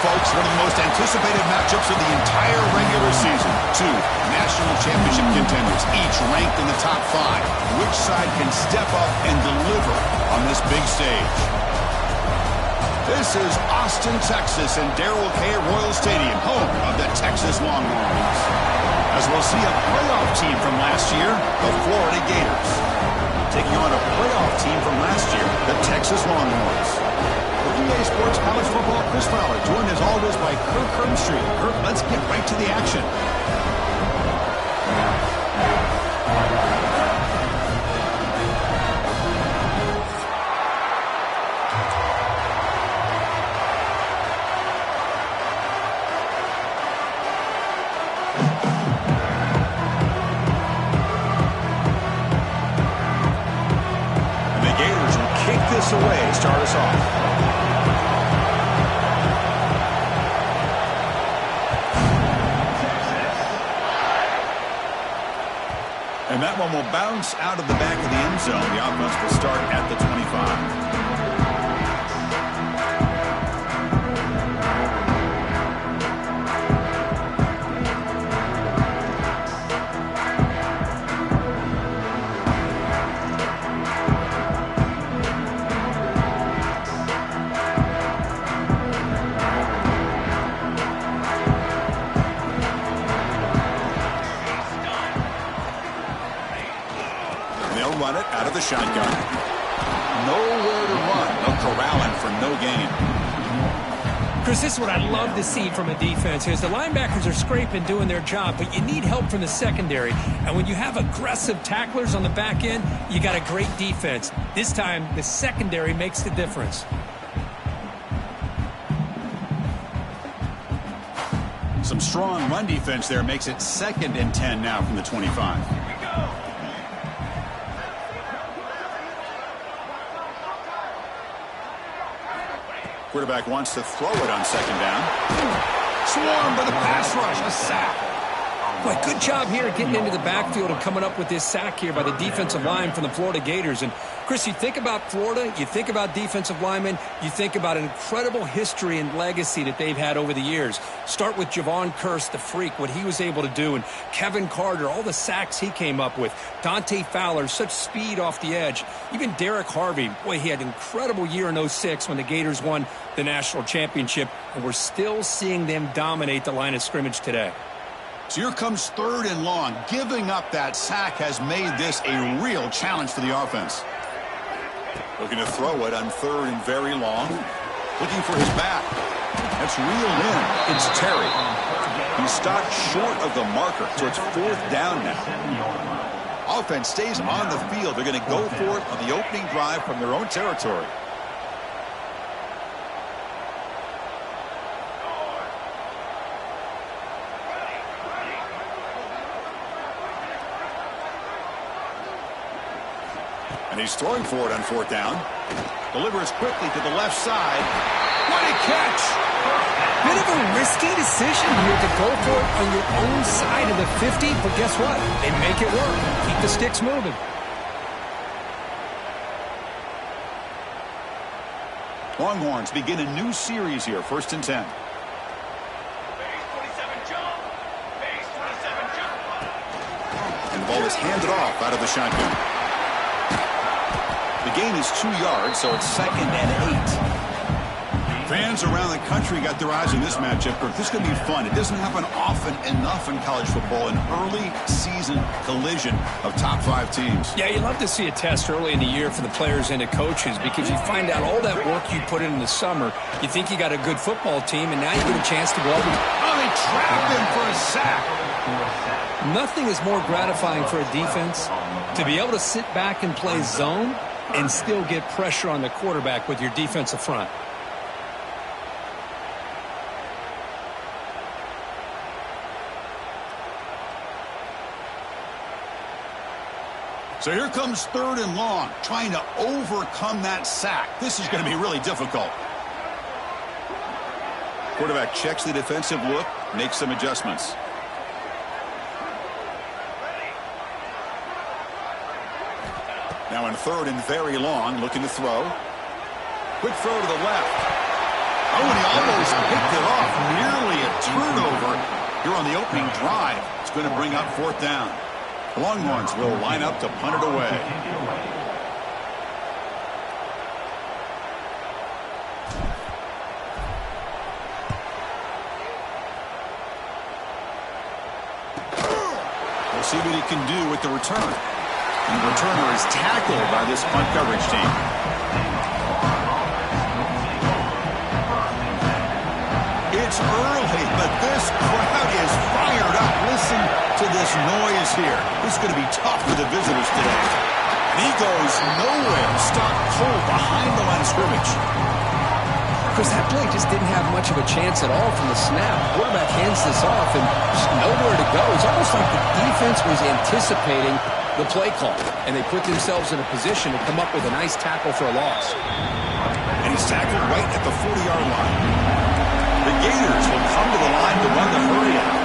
folks, one of the most anticipated matchups of the entire regular season. Two national championship contenders, each ranked in the top 5. Which side can step up and deliver on this big stage? This is Austin, Texas, and Darrell K. Royal Stadium, home of the Texas Longhorns. As we'll see a playoff team from last year, the Florida Gators, taking on a playoff team from last year, the Texas Longhorns. For EA Sports College Football, Chris Fowler, joined as always by Kirk Herbstreit. Kirk, let's get right to the action. Away to start us off. And that one will bounce out of the back of the end zone. The offense will start at the 25. Run it out of the shotgun. Nowhere to run. No corralling for no gain. Chris, this is what I love to see from a defense is the linebackers are scraping, doing their job, but you need help from the secondary. And when you have aggressive tacklers on the back end, you got a great defense. This time, the secondary makes the difference. Some strong run defense there makes it 2nd and 10 now from the 25. Quarterback wants to throw it on 2nd down. Swarmed by the pass rush. A sack. Boy, good job here getting into the backfield and coming up with this sack here by the defensive line from the Florida Gators. And, Chris, you think about Florida, you think about defensive linemen, you think about an incredible history and legacy that they've had over the years. Start with Javon Kearse, the freak, what he was able to do, and Kevin Carter, all the sacks he came up with. Dante Fowler, such speed off the edge. Even Derek Harvey, boy, he had an incredible year in 06 when the Gators won the national championship, and we're still seeing them dominate the line of scrimmage today. So here comes 3rd and long. Giving up that sack has made this a real challenge for the offense. Looking to throw it on 3rd and very long. Looking for his back. That's reeled in. It's Terry. He's stopped short of the marker, so it's 4th down now. Offense stays on the field. They're going to go for it on the opening drive from their own territory. And he's throwing for it on 4th down. Delivers quickly to the left side. What a catch! Bit of a risky decision here to go for it on your own side of the 50, but guess what? They make it work. Keep the sticks moving. Longhorns begin a new series here, 1st and 10. And the ball is handed off out of the shotgun. The gain is 2 yards, so it's 2nd and 8. Fans around the country got their eyes on this matchup. This is going to be fun. It doesn't happen often enough in college football, an early season collision of top 5 teams. Yeah, you love to see a test early in the year for the players and the coaches because you find out all that work you put in the summer. You think you got a good football team, and now you get a chance to go over. Oh, they trap him for a sack. Nothing is more gratifying for a defense to be able to sit back and play zone and still get pressure on the quarterback with your defensive front. So here comes 3rd and long, trying to overcome that sack. This is going to be really difficult. Quarterback checks the defensive look, makes some adjustments. Now in 3rd and very long, looking to throw. Quick throw to the left. Oh, and he almost picked it off. Nearly a turnover here on the opening drive. It's going to bring up fourth down. The Longhorns will line up to punt it away. We'll see what he can do with the return. And the returner is tackled by this punt coverage team. It's early, but this crowd is fired up. Listen to this noise here. This is going to be tough for the visitors today. And he goes nowhere. Stopped cold behind the line of scrimmage. Chris, that play just didn't have much of a chance at all from the snap. Quarterback hands this off and just nowhere to go. It's almost like the defense was anticipating the play call, and they put themselves in a position to come up with a nice tackle for a loss. And he's tackled right at the 40-yard line. The Gators will come to the line to run the hurry out.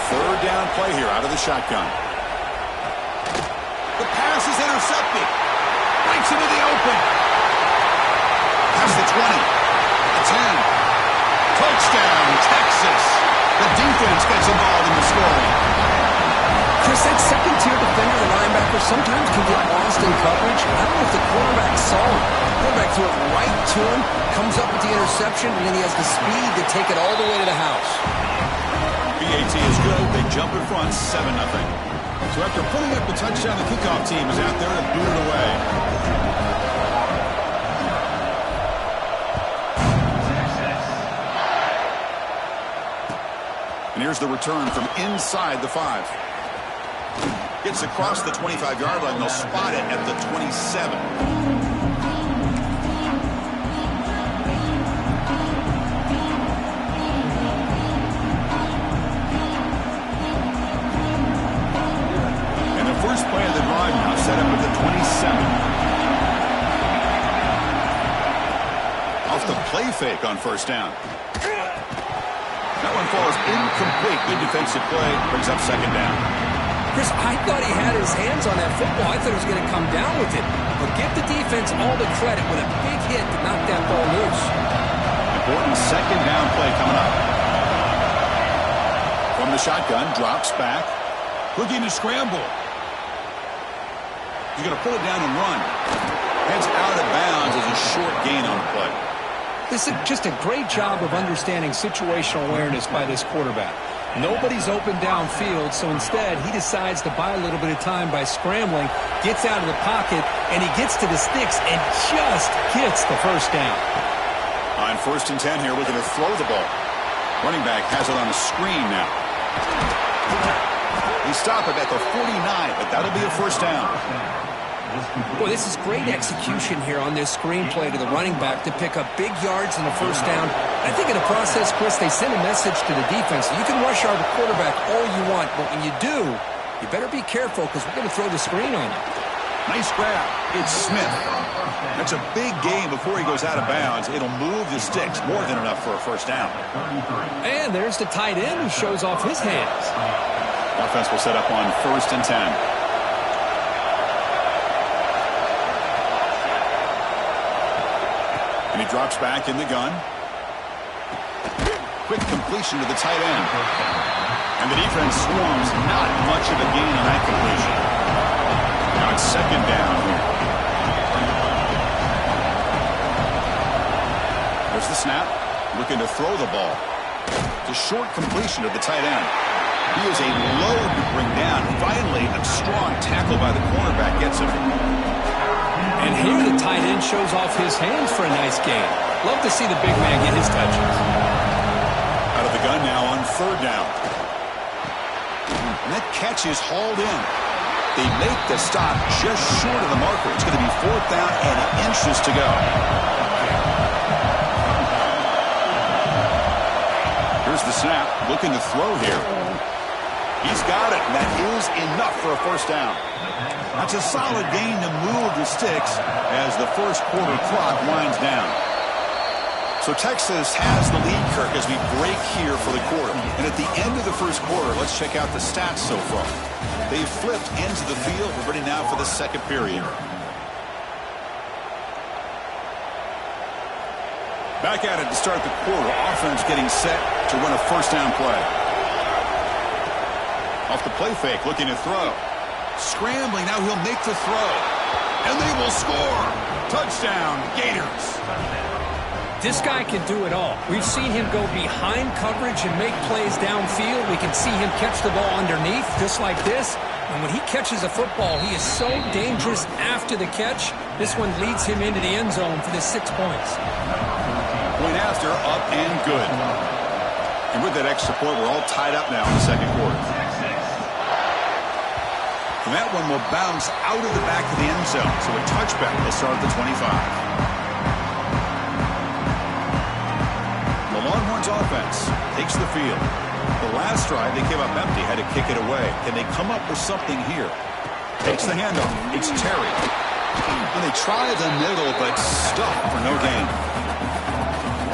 Third down play here out of the shotgun. The pass is intercepted. Breaks into the open. Past the 20. The 10. Touchdown, Texas. The defense gets involved in the scoring. Chris, that second-tier defender, the linebacker, sometimes can get lost in coverage. I don't know if the quarterback saw him. The quarterback threw it right to him, comes up with the interception, and then he has the speed to take it all the way to the house. BAT is good. They jump in front, 7-0. So after putting up the touchdown, the kickoff team is out there to boot it away. And here's the return from inside the 5. Gets across the 25-yard line. They'll spot it at the 27. And the first play of the drive now set up at the 27. Off the play fake on first down. That one falls incomplete. Good defensive play. Brings up second down. Chris, I thought he had his hands on that football. I thought he was going to come down with it. But give the defense all the credit with a big hit to knock that ball loose. Important second down play coming up. From the shotgun, drops back. Looking to scramble. He's going to pull it down and run. Heads out of bounds as a short gain on the play. This is just a great job of understanding situational awareness by this quarterback. Nobody's open downfield, so instead he decides to buy a little bit of time by scrambling, gets out of the pocket, and he gets to the sticks and just gets the first down. On 1st and 10 here, looking to throw the ball. Running back has it on a screen now. He stopped it at the 49, but that'll be a first down. Boy, this is great execution here on this screenplay to the running back to pick up big yards and a first down. I think in the process, Chris, they send a message to the defense. You can rush our quarterback all you want, but when you do, you better be careful because we're going to throw the screen on you. Nice grab. It's Smith. That's a big gain before he goes out of bounds. It'll move the sticks more than enough for a first down. And there's the tight end who shows off his hands. Offense will set up on 1st and 10. And he drops back in the gun. Quick completion to the tight end. And the defense swarms. Not much of a gain on that completion. Now it's second down here. There's the snap. Looking to throw the ball. It's a short completion to the tight end. He is a load to bring down. Finally, a strong tackle by the cornerback gets him. And here the tight end shows off his hands for a nice gain. Love to see the big man get his touches. Out of the gun now on 3rd down. And that catch is hauled in. They make the stop just short of the marker. It's going to be 4th down and inches to go. Here's the snap. Looking to throw here. He's got it, and that is enough for a first down. That's a solid gain to move the sticks as the first quarter clock winds down. So Texas has the lead, Kirk, as we break here for the quarter. And at the end of the first quarter, let's check out the stats so far. They've flipped into the field. We're ready now for the second period. Back at it to start the quarter. Offense getting set to run a first down play. Off the play fake, looking to throw. Scrambling, now he'll make the throw. And they will score. Touchdown, Gators. This guy can do it all. We've seen him go behind coverage and make plays downfield. We can see him catch the ball underneath, just like this. And when he catches a football, he is so dangerous after the catch. This one leads him into the end zone for the 6 points. Point after, up and good. And with that extra point, we're all tied up now in the second quarter. And that one will bounce out of the back of the end zone. So a touchback will start at the 25. The Longhorns offense takes the field. The last drive, they came up empty, had to kick it away. Can they come up with something here? Takes the handoff. It's Terry. And they try the middle, but stuck for no gain.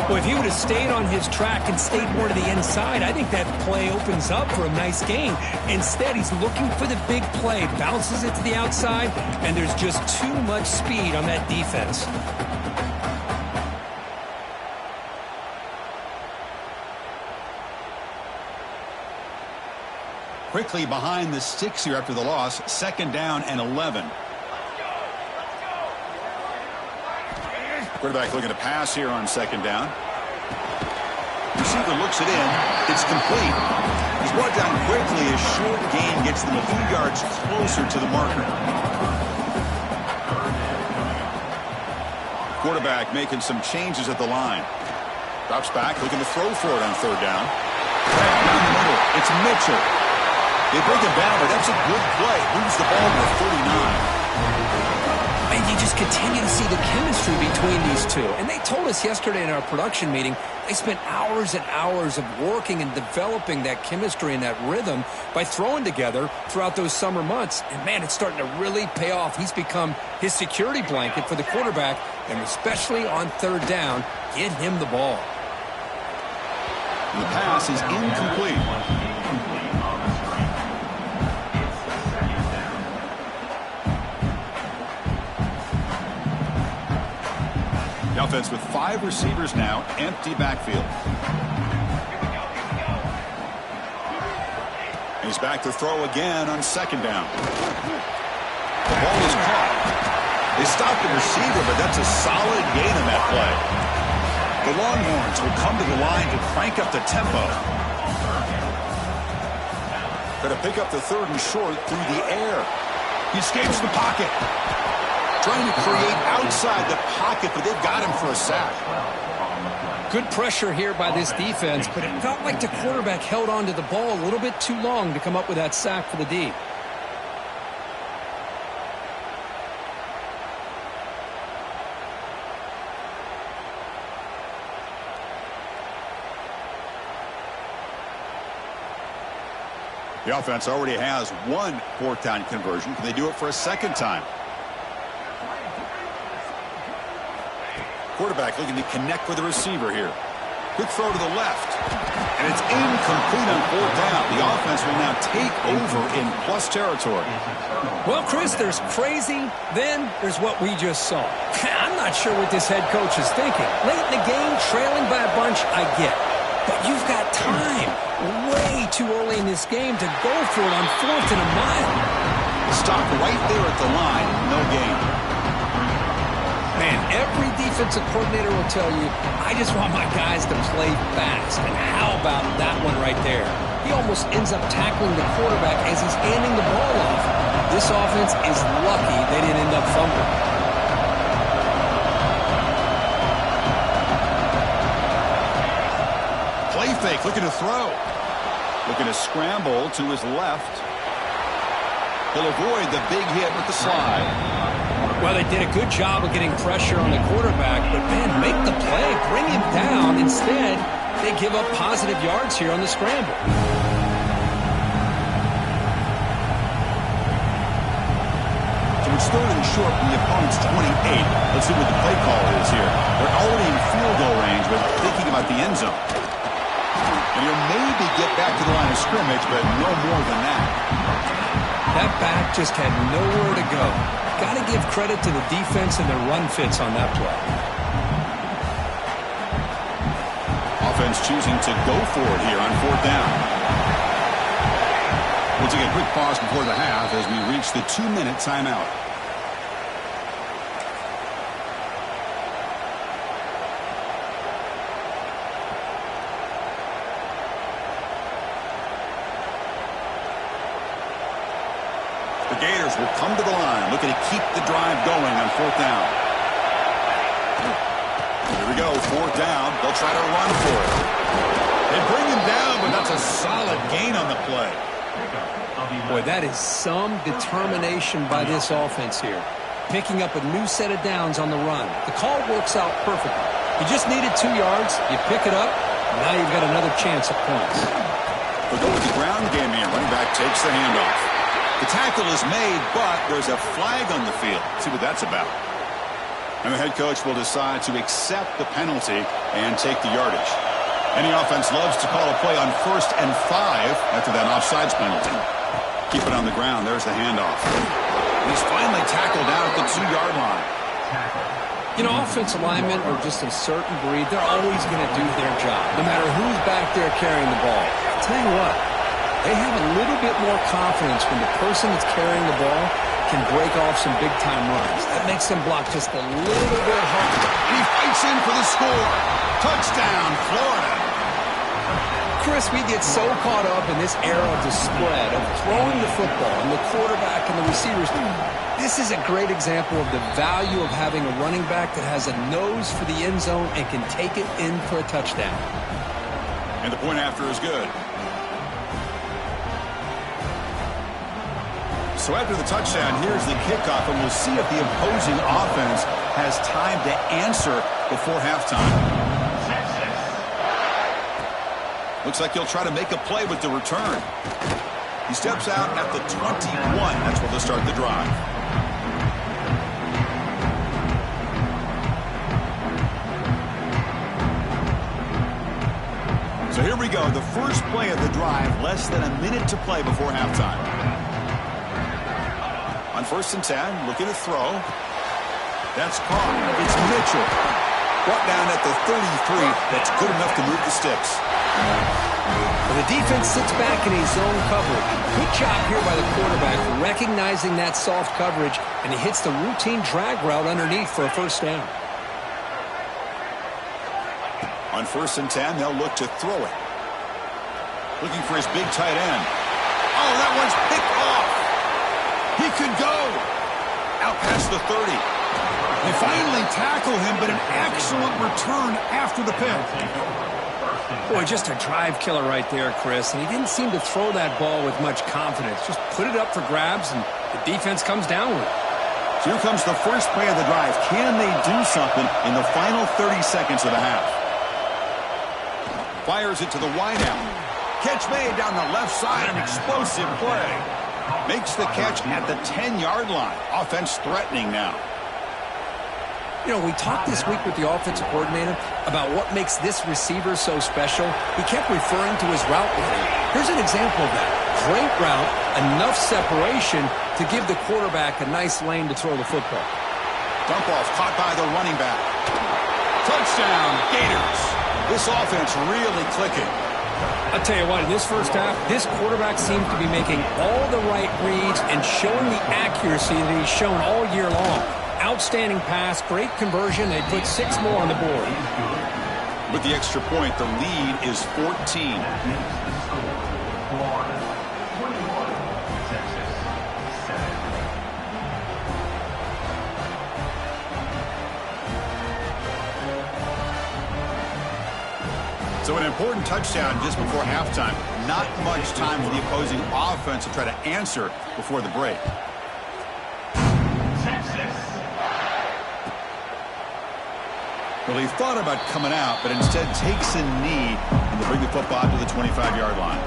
Well, if he would have stayed on his track and stayed more to the inside, I think that play opens up for a nice gain. Instead, he's looking for the big play, bounces it to the outside, and there's just too much speed on that defense. Quickly behind the sticks here after the loss. 2nd down and 11. Quarterback looking to pass here on 2nd down. Receiver looks it in. It's complete. He's brought down quickly. A short gain gets them a few yards closer to the marker. Quarterback making some changes at the line. Drops back, looking to throw for it on 3rd down. Back down the middle. It's Mitchell. They break him down, but that's a good play. Moves the ball to 39. And you just continue to see the chemistry between these two. And they told us yesterday in our production meeting, they spent hours and hours of working and developing that chemistry and that rhythm by throwing together throughout those summer months. And, man, it's starting to really pay off. He's become his security blanket for the quarterback, and especially on 3rd down, get him the ball. And the pass is incomplete. The offense with 5 receivers now, empty backfield. He's back to throw again on 2nd down. The ball is caught. They stopped the receiver, but that's a solid gain on that play. The Longhorns will come to the line to crank up the tempo. Going to pick up the 3rd and short through the air. He escapes the pocket. Trying to create outside the pocket, but they've got him for a sack. Good pressure here by this defense, but it felt like the quarterback held on to the ball a little bit too long to come up with that sack for the D. The offense already has 1 4th down conversion. Can they do it for a 2nd time? Quarterback looking to connect with the receiver here. Quick throw to the left. And it's incomplete on 4th down. The offense will now take over in plus territory. Well, Chris, there's crazy, then there's what we just saw. I'm not sure what this head coach is thinking. Late in the game, trailing by a bunch, I get. But you've got time, way too early in this game to go for it on 4th and a mile. Stop right there at the line. No gain. Man, every defensive coordinator will tell you, I just want my guys to play fast. And how about that one right there? He almost ends up tackling the quarterback as he's handing the ball off. This offense is lucky they didn't end up fumbling. Play fake, looking to throw. Looking to scramble to his left. He'll avoid the big hit with the slide. Well, they did a good job of getting pressure on the quarterback, but, man, make the play, bring him down. Instead, they give up positive yards here on the scramble. So it's 3rd and short from the opponent's 28. Let's see what the play call is here. They're already in field goal range, but thinking about the end zone. And he'll maybe get back to the line of scrimmage, but no more than that. That back just had nowhere to go. Got to give credit to the defense and the run fits on that play. offense choosing to go for it here on 4th down. We'll take a quick pause before the half as we reach the 2-minute timeout. The Gators will come to the line, looking to keep the drive going on 4th down. Here we go, 4th down. They'll try to run for it. They bring him down, but that's a solid gain on the play. Boy, that is some determination by this offense here. Picking up a new set of downs on the run. The call works out perfectly. You just needed 2 yards. You pick it up. Now you've got another chance at points. We'll go with the ground game here. Running back takes the handoff. The tackle is made, but there's a flag on the field. Let's see what that's about. And the head coach will decide to accept the penalty and take the yardage. Any offense loves to call a play on 1st and 5 after that offsides penalty. Keep it on the ground. There's the handoff. He's finally tackled out at the 2-yard line. You know, offensive linemen are just a certain breed. They're always going to do their job, no matter who's back there carrying the ball. I'll tell you what, they have a little bit more confidence when the person that's carrying the ball can break off some big-time runs. That makes them block just a little bit harder. And he fights in for the score. Touchdown, Florida. Chris, we get so caught up in this era of the spread, of throwing the football and the quarterback and the receivers. This is a great example of the value of having a running back that has a nose for the end zone and can take it in for a touchdown. And the point after is good. So after the touchdown, here's the kickoff, and we'll see if the opposing offense has time to answer before halftime. Looks like he'll try to make a play with the return. He steps out at the 21. That's where they'll start the drive. So here we go. The first play of the drive, less than a minute to play before halftime. On 1st and 10, looking to throw. That's caught. It's Mitchell. Brought down at the 33. That's good enough to move the sticks. Well, the defense sits back in his zone coverage. Good job here by the quarterback, recognizing that soft coverage, and he hits the routine drag route underneath for a 1st down. On 1st and 10, they'll look to throw it. Looking for his big tight end. Oh, that one's picked off. He could go. Out past the 30. They finally tackle him, but an excellent return after the pick. Boy, just a drive killer right there, Chris. And he didn't seem to throw that ball with much confidence. Just put it up for grabs, and the defense comes down with it. So here comes the first play of the drive. Can they do something in the final 30 seconds of the half? Fires it to the wideout. Catch made down the left side. An explosive play. Makes the catch at the 10-yard line. Offense threatening now. You know, we talked this week with the offensive coordinator about what makes this receiver so special. He kept referring to his route running. Here's an example of that. Great route, enough separation to give the quarterback a nice lane to throw the football. Dump off caught by the running back. Touchdown, Gators. This offense really clicking. I'll tell you what, in this first half, this quarterback seems to be making all the right reads and showing the accuracy that he's shown all year long. Outstanding pass, great conversion. They put 6 more on the board. With the extra point, the lead is 14. So an important touchdown just before halftime. Not much time for the opposing offense to try to answer before the break. Well, he thought about coming out, but instead takes a knee, and they'll bring the football to the 25-yard line.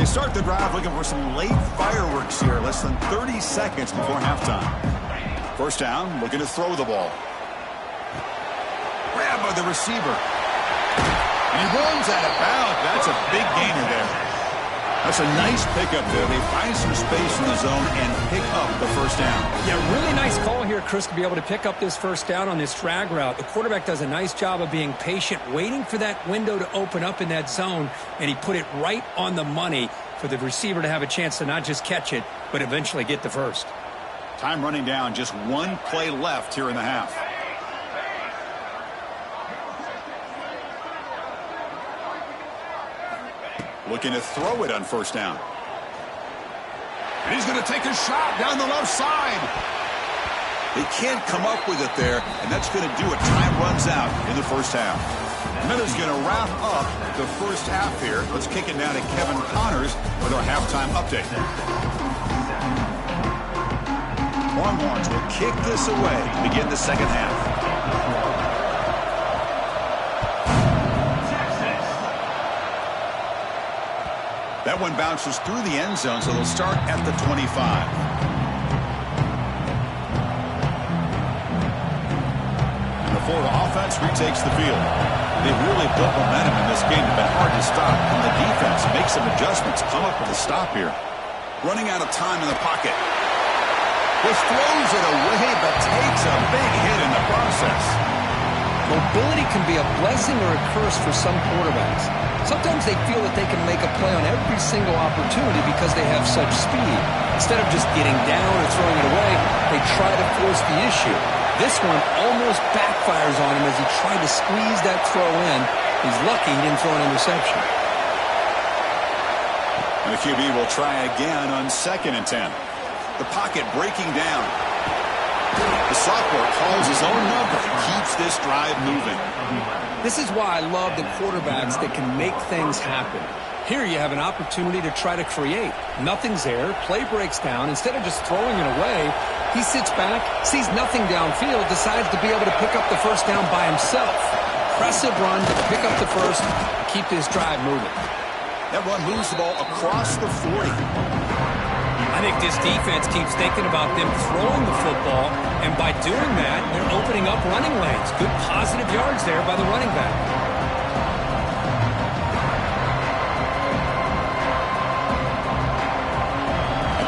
They start the drive looking for some late fireworks here, less than 30 seconds before halftime. First down, looking to throw the ball. Grabbed by the receiver. And he runs out of bounds. That's a big gainer there. That's a nice pickup there. They find some space in the zone and pick up the first down. Yeah, really nice call here, Chris, to be able to pick up this first down on this drag route. The quarterback does a nice job of being patient, waiting for that window to open up in that zone, and he put it right on the money for the receiver to have a chance to not just catch it, but eventually get the first. Time running down, just one play left here in the half. Looking to throw it on first down. And he's going to take a shot down the left side. They can't come up with it there, and that's going to do it. Time runs out in the first half. Miller's going to wrap up the first half here. Let's kick it down to Kevin Connors with our halftime update. Longhorns will kick this away to begin the second half. That one bounces through the end zone, so they'll start at the 25. And the Florida offense retakes the field. They've really built momentum in this game. It's been hard to stop, and the defense makes some adjustments, come up with a stop here. Running out of time in the pocket. Just throws it away, but takes a big hit in the process. Mobility can be a blessing or a curse for some quarterbacks. Sometimes they feel that they can make a play on every single opportunity because they have such speed. Instead of just getting down or throwing it away, they try to force the issue. This one almost backfires on him as he tried to squeeze that throw in. He's lucky he didn't throw an interception. And the QB will try again on 2nd and 10. The pocket breaking down. The sophomore calls his own number and keeps this drive moving. This is why I love the quarterbacks that can make things happen. Here you have an opportunity to try to create. Nothing's there. Play breaks down. Instead of just throwing it away, he sits back, sees nothing downfield, decides to be able to pick up the first down by himself. Impressive run to pick up the first, keep this drive moving. That run moves the ball across the 40. I think this defense keeps thinking about them throwing the football, and by doing that, they're opening up running lanes. Good positive yards there by the running back.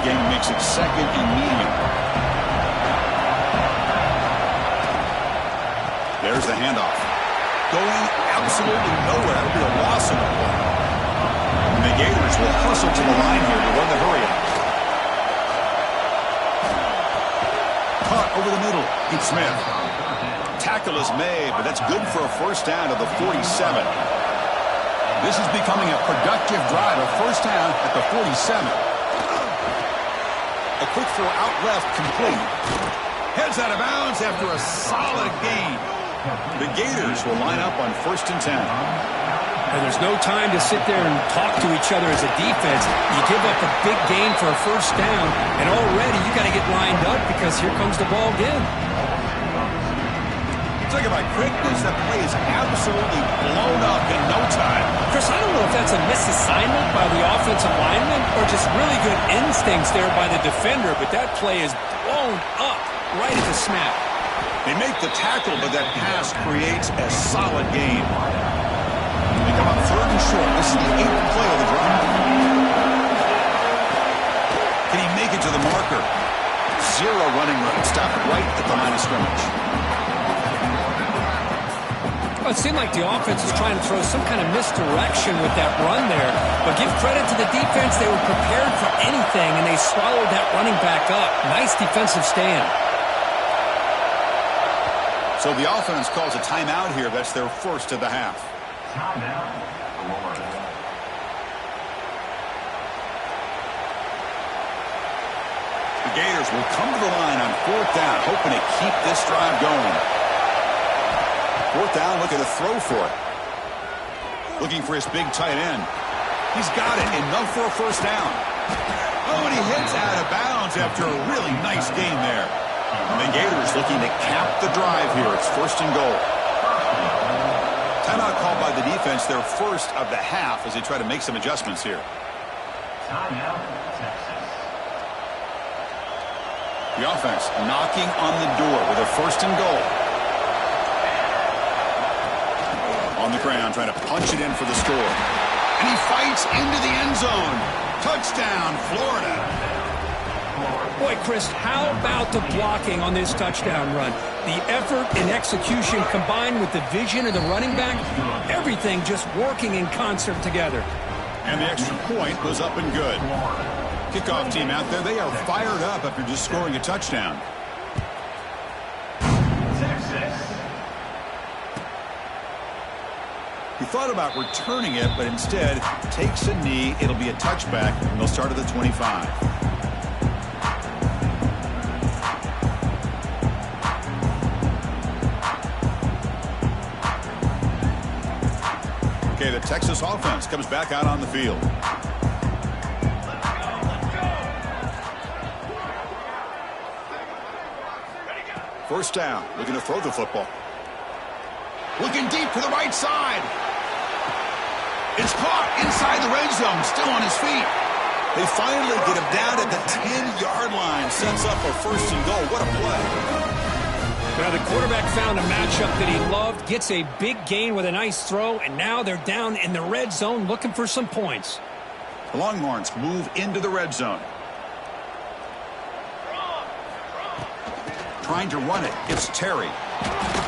Again, makes it 2nd and medium. There's the handoff. Going absolutely nowhere. That'll be a loss in the play. And the Gators will hustle to the line here to run the hurry-up. Over the middle, Pete Smith. Tackle is made, but that's good for a first down to the 47. This is becoming a productive drive, a first down at the 47. A quick throw out left, complete. Heads out of bounds after a solid gain. The Gators will line up on 1st and 10. And there's no time to sit there and talk to each other as a defense. You give up a big gain for a first down, and already you got to get lined up because here comes the ball again. Talking about quickness, that play is absolutely blown up in no time. Chris, I don't know if that's a misassignment by the offensive lineman or just really good instincts there by the defender, but that play is blown up right at the snap. They make the tackle, but that pass creates a solid gain. They come up 3rd and short. This is the 8th play of the drive. Can he make it to the marker? 0 running room. Stopped right at the line of scrimmage. Well, it seemed like the offense was trying to throw some kind of misdirection with that run there. But give credit to the defense. They were prepared for anything, and they swallowed that running back up. Nice defensive stand. So the offense calls a timeout here. That's their first of the half. The Gators will come to the line on 4th down, hoping to keep this drive going. 4th down, looking to throw for it. Looking for his big tight end. He's got it, enough for a first down. Oh, and he hits out of bounds after a really nice gain there. And the Gators looking to cap the drive here. It's 1st and goal. Timeout called by the defense, their first of the half as they try to make some adjustments here. The offense knocking on the door with a 1st and goal. On the ground, trying to punch it in for the score. And he fights into the end zone. Touchdown, Florida. Boy, Chris, how about the blocking on this touchdown run? The effort and execution combined with the vision of the running back, everything just working in concert together. And the extra point was up and good. Kickoff team out there, they are fired up after just scoring a touchdown. He thought about returning it, but instead takes a knee. It'll be a touchback, and they'll start at the 25. Okay, the Texas offense comes back out on the field. First down, looking to throw the football. Looking deep for the right side. It's caught inside the red zone, still on his feet. They finally get him down at the 10-yard line. Sets up a 1st and goal. What a play. Now the quarterback found a matchup that he loved, gets a big gain with a nice throw, and now they're down in the red zone looking for some points. The Longhorns move into the red zone. Trying to run it. It's Terry.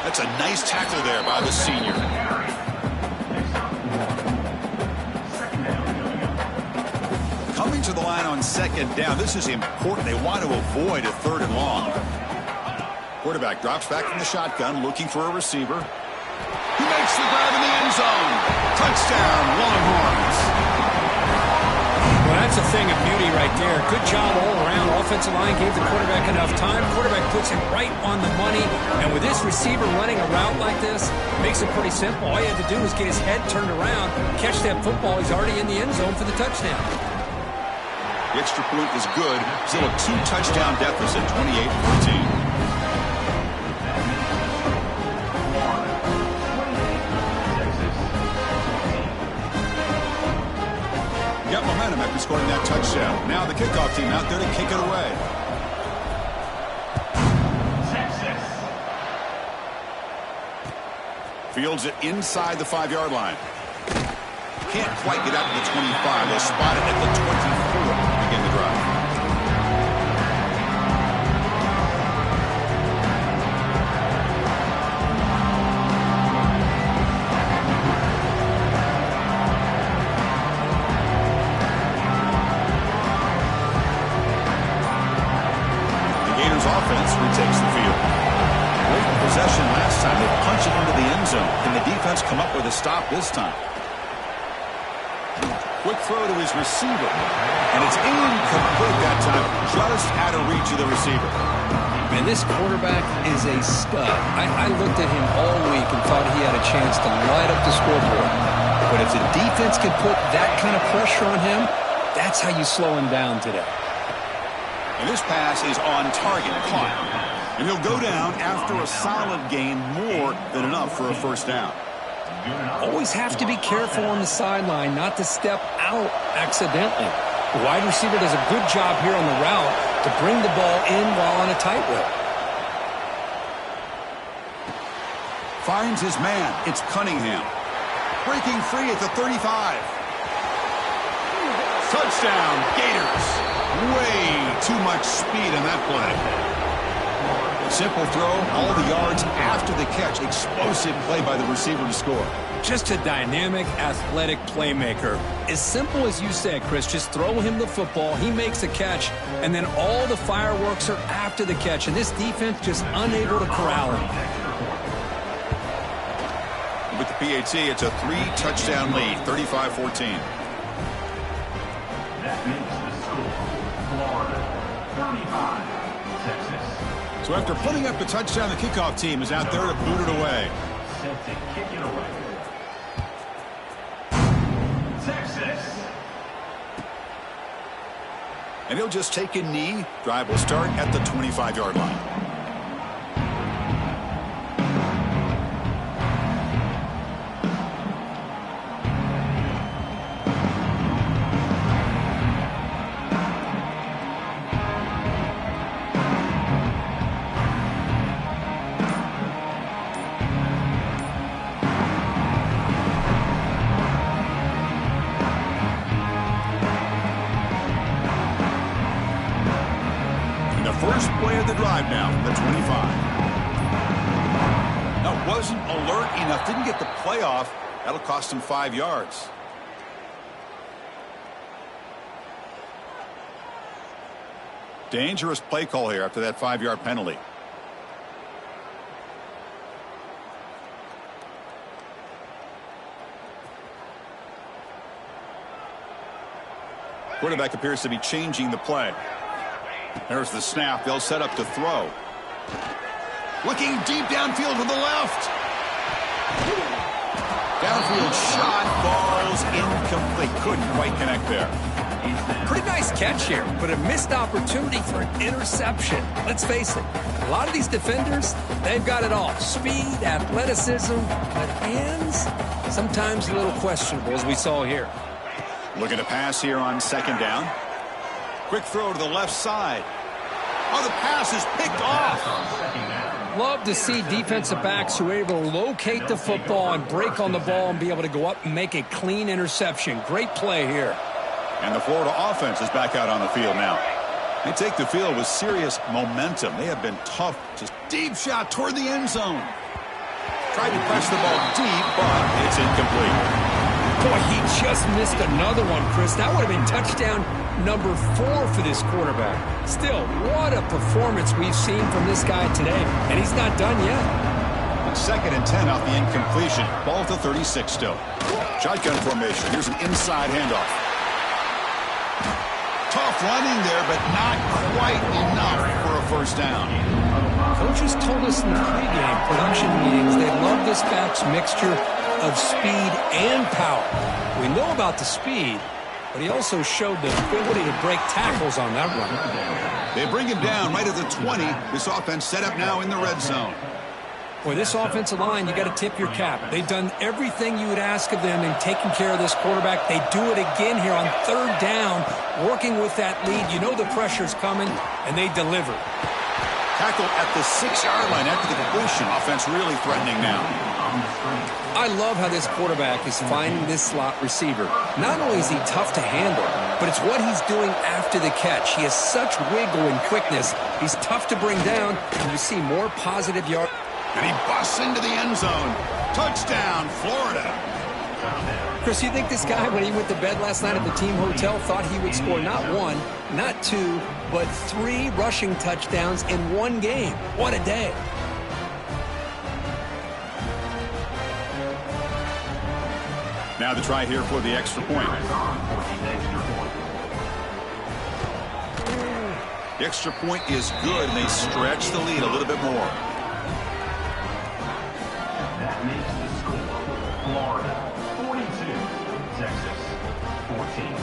That's a nice tackle there by the senior. Coming to the line on 2nd down. This is important. They want to avoid a 3rd and long. Quarterback drops back from the shotgun, looking for a receiver. He makes the grab in the end zone. Touchdown, Longhorns. Well, that's a thing of beauty right there. Good job all around. Offensive line gave the quarterback enough time. Quarterback puts it right on the money. And with this receiver running a route like this, makes it pretty simple. All you had to do was get his head turned around, catch that football. He's already in the end zone for the touchdown. The extra point is good. Still a 2-touchdown deficit, 28-14. Got momentum after scoring that touchdown. Now the kickoff team out there to kick it away. Fields it inside the 5-yard line. Can't quite get out to the 25. They'll spot it at the 24 to begin the drive. Offense retakes the field. Great possession last time. They punch it into the end zone. Can the defense come up with a stop this time? Quick throw to his receiver. And it's incomplete that time. Just out of reach of the receiver. Man, this quarterback is a stud. I looked at him all week and thought he had a chance to light up the scoreboard. But if the defense can put that kind of pressure on him, that's how you slow him down today. And this pass is on target, caught. And he'll go down after a solid gain, more than enough for a 1st down. Always have to be careful on the sideline not to step out accidentally. The wide receiver does a good job here on the route to bring the ball in while on a tightrope. Finds his man. It's Cunningham. Breaking free at the 35. Touchdown, Gators. Way too much speed in that play. Simple throw, all the yards after the catch. Explosive play by the receiver to score. Just a dynamic, athletic playmaker. As simple as you said, Chris, just throw him the football, he makes a catch, and then all the fireworks are after the catch, and this defense just unable to corral him. With the PAT, it's a 3-touchdown lead, 35-14. So after putting up the touchdown, the kickoff team is out there to boot it away. Set to kick it away. Texas. And he'll just take a knee. Drive will start at the 25-yard line. drive now from the 25. Now, wasn't alert enough. Didn't get the play off. That'll cost him 5 yards. Dangerous play call here after that 5-yard penalty. Quarterback appears to be changing the play. There's the snap. They'll set up to throw. Looking deep downfield to the left. Downfield shot falls incomplete. Couldn't quite connect there. Pretty nice catch here, but a missed opportunity for an interception. Let's face it, a lot of these defenders, they've got it all. Speed, athleticism, but hands, sometimes a little questionable, as we saw here. Looking to pass here on second down. Quick throw to the left side. Oh, the pass is picked off. Love to see defensive backs who are able to locate the football and break on the ball and be able to go up and make a clean interception. Great play here. And the Florida offense is back out on the field now. They take the field with serious momentum. They have been tough. Just deep shot toward the end zone. Tried to press the ball deep, but it's incomplete. Boy, he just missed another one, Chris. That would have been touchdown number 4 for this quarterback. Still, what a performance we've seen from this guy today. And he's not done yet. Second and 10 off the incompletion. Ball at the 36 still. Shotgun formation. Here's an inside handoff. Tough running there, but not quite enough for a first down. Coaches told us in the pregame production meetings they love this back's mixture of speed and power. We know about the speed, but he also showed the ability to break tackles on that run. They bring him down right at the 20. This offense set up now in the red zone. Boy, this offensive line, you got to tip your cap. They've done everything you would ask of them in taking care of this quarterback. They do it again here on third down, working with that lead. You know the pressure's coming, and they deliver. Tackle at the 6-yard line after the completion. Offense really threatening now. I love how this quarterback is finding this slot receiver. Not only is he tough to handle, but it's what he's doing after the catch. He has such wiggle and quickness. He's tough to bring down, and you see more positive yards. And he busts into the end zone. Touchdown, Florida. Chris, you think this guy, when he went to bed last night at the team hotel, thought he would score not 1, not 2, but 3 rushing touchdowns in one game? What a day. Now the try here for the extra point. The extra point is good, and they stretch the lead a little bit more. That makes the score Florida 42, Texas 14.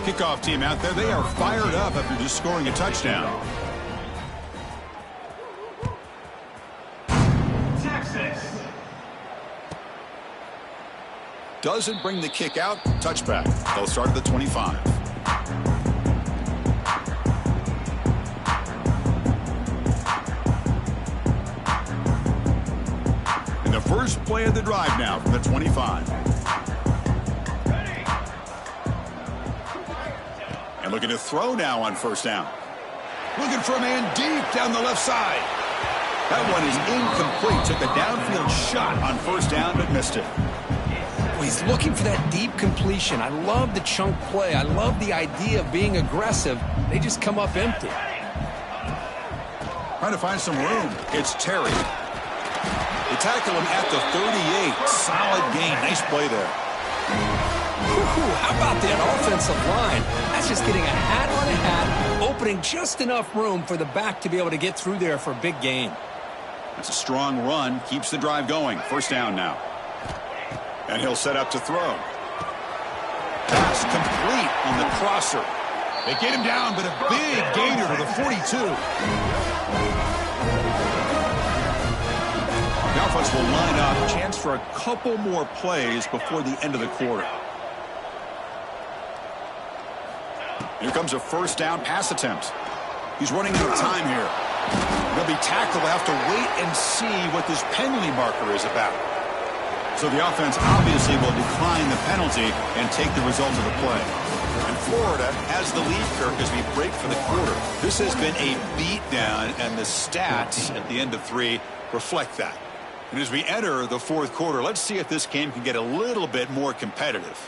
Kickoff team out there, they are fired up after just scoring a touchdown. Texas. Doesn't bring the kick out. Touchback. They'll start at the 25. And the first play of the drive now from the 25. And looking to throw now on first down. Looking for a man deep down the left side. That one is incomplete. Took a downfield shot on first down, but missed it. He's looking for that deep completion. I love the chunk play. I love the idea of being aggressive. They just come up empty. Trying to find some room. It's Terry. They tackle him at the 38. Solid gain. Nice play there. How about that offensive line? That's just getting a hat on a hat, opening just enough room for the back to be able to get through there for a big gain. That's a strong run. Keeps the drive going. First down now. And he'll set up to throw. Pass complete on the crosser. They get him down, but a big gainer to the 42. The offense will line up. Chance for a couple more plays before the end of the quarter. Here comes a first down pass attempt. He's running out of time here. He'll be tackled. We'll have to wait and see what this penalty marker is about. So the offense obviously will decline the penalty and take the result of the play. And Florida has the lead, Kirk, as we break for the quarter. This has been a beatdown, and the stats at the end of 3 reflect that. And as we enter the fourth quarter, let's see if this game can get a little bit more competitive.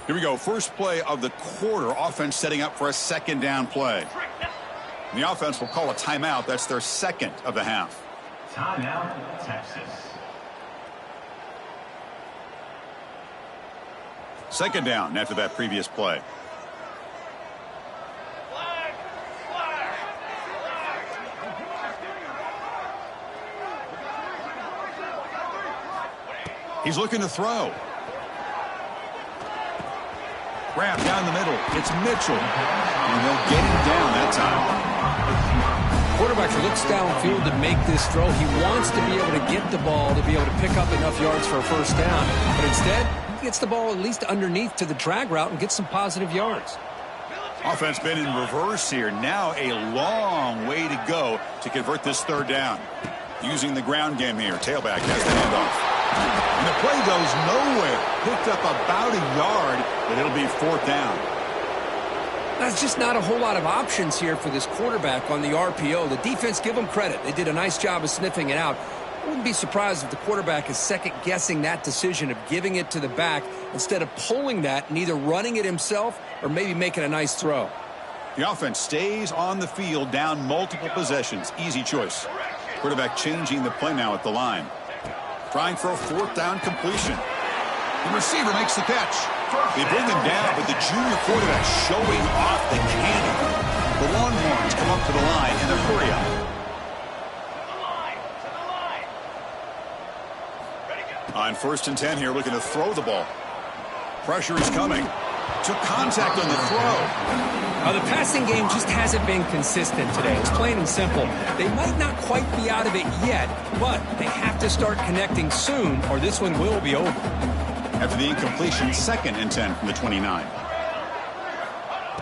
Here we go. First play of the quarter. Offense setting up for a second down play. And the offense will call a timeout. That's their second of the half. Timeout, Texas. Second down after that previous play. He's looking to throw. Wrap down the middle. It's Mitchell. And they'll get him down that time. Quarterback looks downfield to make this throw. He wants to be able to get the ball to be able to pick up enough yards for a first down. But instead, he gets the ball at least underneath to the drag route and gets some positive yards. Offense been in reverse here. Now a long way to go to convert this third down. Using the ground game here. Tailback has the handoff. And the play goes nowhere. Picked up about a yard, but it'll be fourth down. That's just not a whole lot of options here for this quarterback on the RPO. The defense, give them credit. They did a nice job of sniffing it out. I wouldn't be surprised if the quarterback is second-guessing that decision of giving it to the back instead of pulling that and either running it himself or maybe making a nice throw. The offense stays on the field, down multiple possessions. Easy choice. Quarterback changing the play now at the line. Trying for a fourth down completion. The receiver makes the catch. They bring him down, but the junior quarterback showing off the cannon. The Longhorns come up to the line in a hurry up. On 1st and 10 here, looking to throw the ball. Pressure is coming. Took contact on the throw. The passing game just hasn't been consistent today. It's plain and simple. They might not quite be out of it yet, but they have to start connecting soon or this one will be over. After the incompletion, 2nd and 10 from the 29.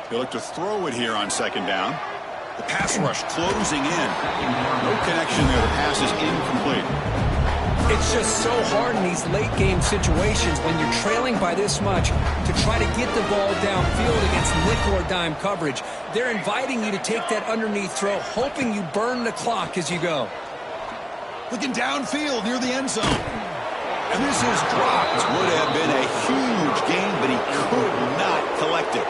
They look to throw it here on 2nd down. The pass rush closing in. No connection there. The pass is incomplete. It's just so hard in these late-game situations when you're trailing by this much to try to get the ball downfield against nickel or dime coverage. They're inviting you to take that underneath throw, hoping you burn the clock as you go. Looking downfield near the end zone. And this is dropped. Would have been a huge gain, but he could not collect it.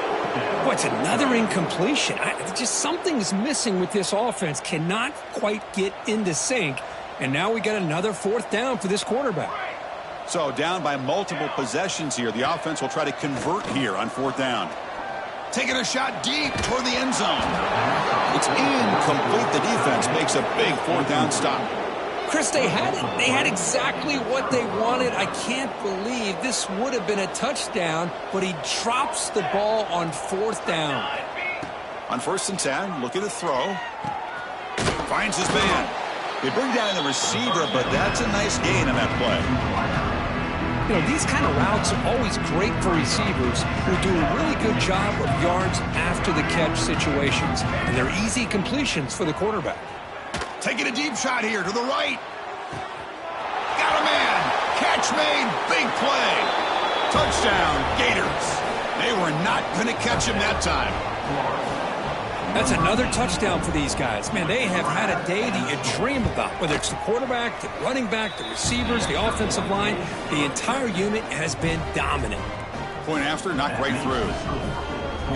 What's another incompletion? Just something's missing with this offense. Cannot quite get into sync. And now we got another fourth down for this quarterback. So down by multiple possessions here. The offense will try to convert here on 4th down. Taking a shot deep toward the end zone. It's incomplete. The defense makes a big 4th down stop. Chris, they had it. They had exactly what they wanted. I can't believe this would have been a touchdown, but he drops the ball on 4th down. On 1st and 10, looking to throw. Finds his man. They bring down the receiver, but that's a nice gain on that play. You know, these kind of routes are always great for receivers who do a really good job of yards after the catch situations. And they're easy completions for the quarterback. Taking a deep shot here to the right. Got a man. Catch made. Big play. Touchdown, Gators. They were not going to catch him that time. That's another touchdown for these guys. Man, they have had a day that you dream about. Whether it's the quarterback, the running back, the receivers, the offensive line, the entire unit has been dominant. Point after, knocked right through.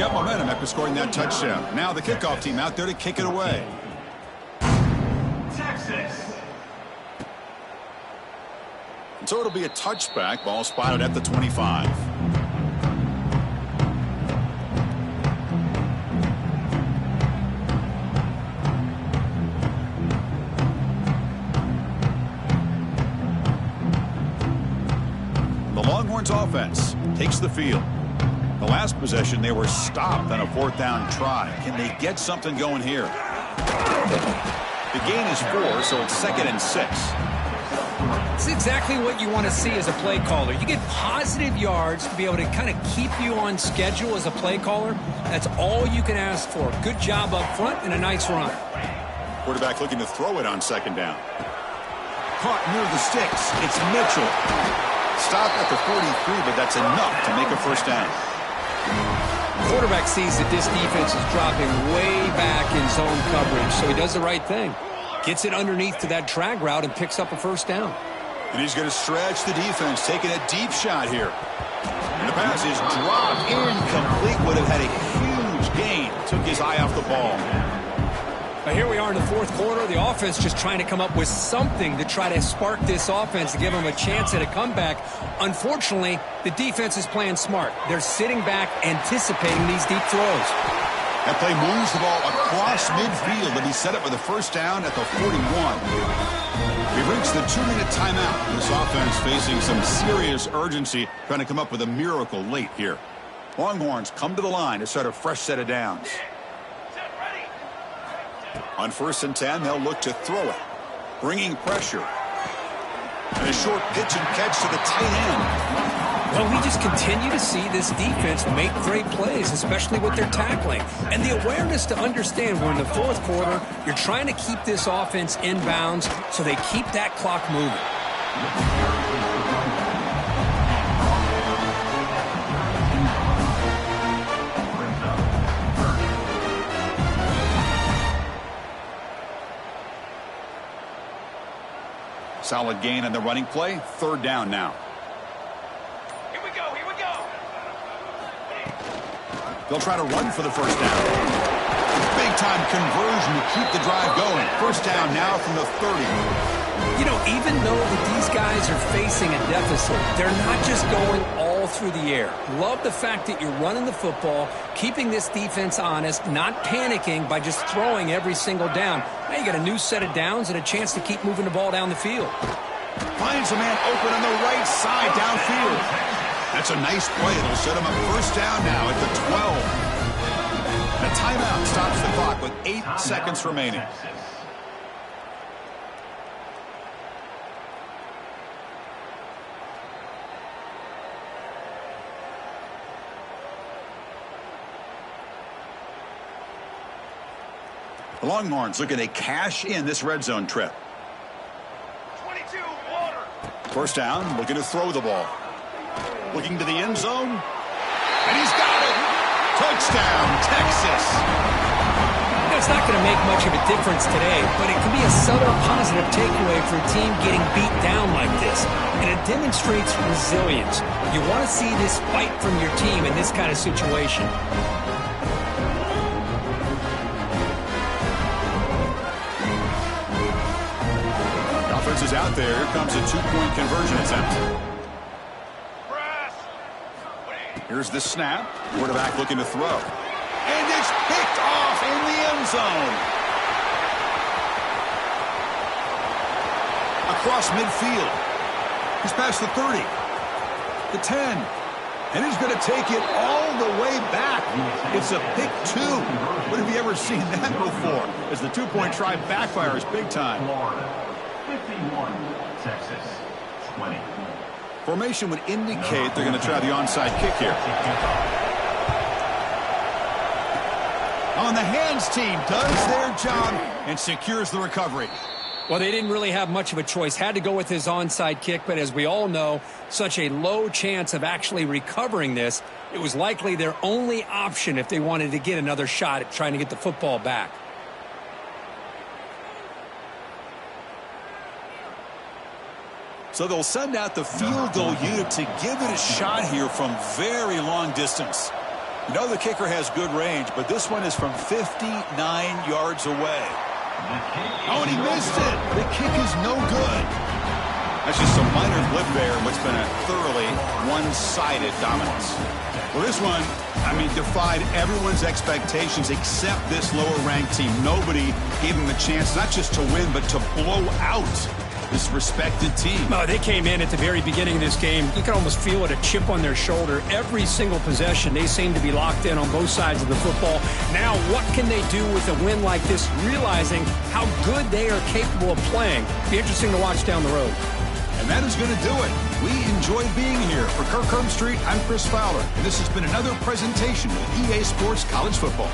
Got momentum after scoring that touchdown. Now the kickoff team out there to kick it away. Texas. And so it'll be a touchback. Ball spotted at the 25. Longhorns offense takes the field. The last possession, they were stopped on a 4th down try. Can they get something going here? The gain is 4, so it's 2nd and 6. It's exactly what you want to see as a play caller. You get positive yards to be able to kind of keep you on schedule as a play caller. That's all you can ask for. Good job up front and a nice run. Quarterback looking to throw it on second down. Caught near the sticks. It's Mitchell. Stopped at the 43, but that's enough to make a first down. Quarterback sees that this defense is dropping way back in zone coverage, so he does the right thing. Gets it underneath to that drag route and picks up a first down. And he's going to stretch the defense, taking a deep shot here. And the pass is dropped incomplete. Would have had a huge gain. Took his eye off the ball. Now here we are in the fourth quarter. The offense just trying to come up with something to try to spark this offense to give them a chance at a comeback. Unfortunately, the defense is playing smart. They're sitting back, anticipating these deep throws. That play moves the ball across midfield to be set up with a first down at the 41. We've reached the 2-minute timeout. This offense facing some serious urgency, trying to come up with a miracle late here. Longhorns come to the line to start a fresh set of downs. On 1st and 10, they'll look to throw it. Bringing pressure. And a short pitch and catch to the tight end. Well, we just continue to see this defense make great plays, especially with their tackling. And the awareness to understand we're in the fourth quarter, you're trying to keep this offense inbounds so they keep that clock moving. Solid gain on the running play. 3rd down now. Here we go, here we go. They'll try to run for the first down. Big-time conversion to keep the drive going. First down now from the 30. You know, even though that these guys are facing a deficit, they're not just going all through the air. Love the fact that you're running the football, keeping this defense honest, not panicking by just throwing every single down. Now you got a new set of downs and a chance to keep moving the ball down the field. Finds a man open on the right side downfield. That's a nice play. It'll set him up first down now at the 12. The timeout stops the clock with 8 seconds remaining. The Longhorns looking to cash in this red zone trip. 22, water. First down, looking to throw the ball. Looking to the end zone. And he's got it. Touchdown, Texas. It's not going to make much of a difference today, but it can be a subtle positive takeaway for a team getting beat down like this. And it demonstrates resilience. You want to see this fight from your team in this kind of situation. Offense is out there. Here comes a 2-point conversion attempt. Here's the snap. Quarterback looking to throw. And it's picked off in the end zone. Across midfield. He's past the 30. The 10. And he's going to take it all the way back. It's a pick 2. When have you ever seen that before? As the 2-point try backfires big time. 51, Texas, 20. Formation would indicate they're going to try the onside kick here. On the hands team does their job and secures the recovery. Well, they didn't really have much of a choice. Had to go with his onside kick, but as we all know, such a low chance of actually recovering this. It was likely their only option if they wanted to get another shot at trying to get the football back. So they'll send out the field goal unit to give it a shot here from very long distance. You know the kicker has good range, but this one is from 59 yards away. Oh, and he missed it. The kick is no good. That's just a minor blip there in what's been a thoroughly one-sided dominance. Well, this one, I mean, defied everyone's expectations except this lower-ranked team. Nobody gave them a chance not just to win, but to blow out this respected team. No, they came in at the very beginning of this game. You can almost feel it, a chip on their shoulder. Every single possession, they seem to be locked in on both sides of the football. Now, what can they do with a win like this, realizing how good they are capable of playing? Be interesting to watch down the road. that is going to do it. We enjoyed being here. For Kirk Herbstreit, I'm Chris Fowler, and this has been another presentation of EA Sports College Football.